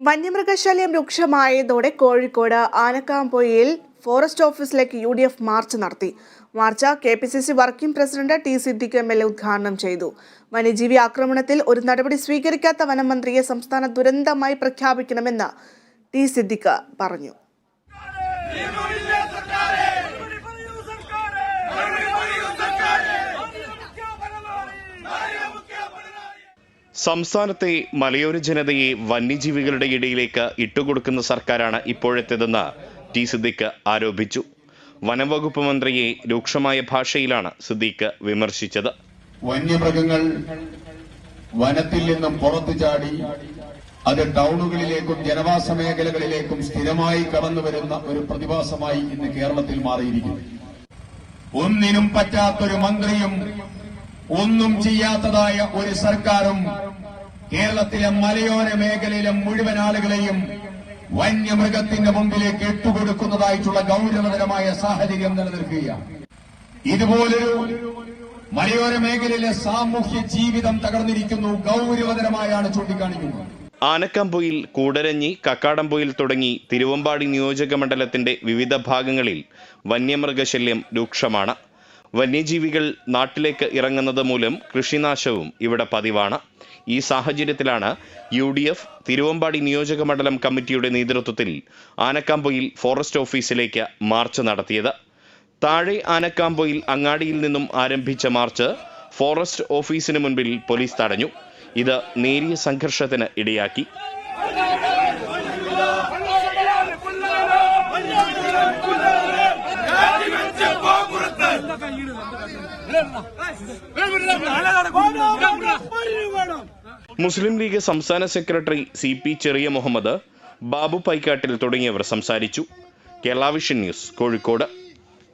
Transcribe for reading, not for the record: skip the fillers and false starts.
വന്യമൃഗശല്യം രൂക്ഷമായതോടെ Kozhikode Anakkampoyil forest ഓഫീസിലേക്ക് UDF March നടത്തി. March KPCC working president T. Siddique MLA ഉദ്ഘാടനം ചെയ്തു. വന്യജീവി ആക്രമണത്തിൽ ഒരു നടപടി സ്വീകരിക്കാത്ത വനമന്ത്രിയെ സംസ്ഥാന ദുരന്തമായി പ്രഖ്യാപിക്കണമെന്ന് T. സിദ്ദിഖ് പറഞ്ഞു. സംസ്ഥാനത്തെ മലയോര ജനതയെ വന്യജീവികളുടെ ഇടയിലേക്ക് ഇട്ടുകൊടുക്കുന്ന സർക്കാരാണ് ഇപ്പോഴത്തേതെന്ന് T. സിദ്ദിഖ് ആരോപിച്ചു. വനംവകുപ്പ് മന്ത്രിയെ രൂക്ഷമായ ഭാഷയിലാണ് സിദ്ദിഖ് വിമർശിച്ചത്. വന്യമൃഗങ്ങൾ വനത്തിൽ നിന്നും പുറത്തു ചാടി അത് ടൗണുകളിലേക്കും ജനവാസ മേഖലകളിലേക്കും സ്ഥിരമായി കടന്നുവരുന്ന ഒരു പ്രതിഭാസമായി ഇന്ന് കേരളത്തിൽ മാറിയിരിക്കുന്നു. ഒന്നിനും പറ്റാത്തൊരു മന്ത്രിയും ഒന്നും ചെയ്യാത്തതായ ഒരു സർക്കാരും കേരളത്തിലെ മലയോര മേഖലയിലെ മുഴുവൻ ആളുകളെയും വന്യമൃഗത്തിന്റെ മുമ്പിലേക്ക് ഇട്ടുകൊടുക്കുന്നതായിട്ടുള്ള ഗൗരവതരമായ സാഹചര്യം നിലനിൽക്കുകയാണ്. ഇതുപോലൊരു മലയോര മേഖലയിലെ സാമൂഹ്യ ജീവിതം തകർന്നിരിക്കുന്നു. ഗൗരവതരമായാണ് ചൂണ്ടിക്കാണിക്കുന്നത്. ആനക്കാംപൊയിൽ, കൂടരഞ്ഞി, കക്കാടംപൊയിൽ തുടങ്ങി തിരുവമ്പാടി നിയോജക മണ്ഡലത്തിന്റെ വിവിധ ഭാഗങ്ങളിൽ വന്യമൃഗശല്യം രൂക്ഷമാണ്. വന്യജീവികൾ നാട്ടിലേക്ക് ഇറങ്ങുന്നത് മൂലം കൃഷിനാശവും ഇവിടെ പതിവാണ്. ഈ സാഹചര്യത്തിലാണ് UDF തിരുവമ്പാടി നിയോജക മണ്ഡലം കമ്മിറ്റിയുടെ നേതൃത്വത്തിൽ ആനക്കാംപൊയിൽ ഫോറസ്റ്റ് ഓഫീസിലേക്ക് മാർച്ച് നടത്തിയത്. താഴെ ആനക്കാംപൊയിൽ അങ്ങാടിയിൽ നിന്നും ആരംഭിച്ച മാർച്ച് ഫോറസ്റ്റ് ഓഫീസിന് മുൻപിൽ പോലീസ് തടഞ്ഞു. ഇത് നേരിയ സംഘർഷത്തിന് ഇടയാക്കി. മുസ്ലിം ലീഗ് സംസ്ഥാന സെക്രട്ടറി CP ചെറിയ മുഹമ്മദ്, ബാബു പൈക്കാട്ടിൽ തുടങ്ങിയവർ സംസാരിച്ചു. Kerala vision news, Kozhikode.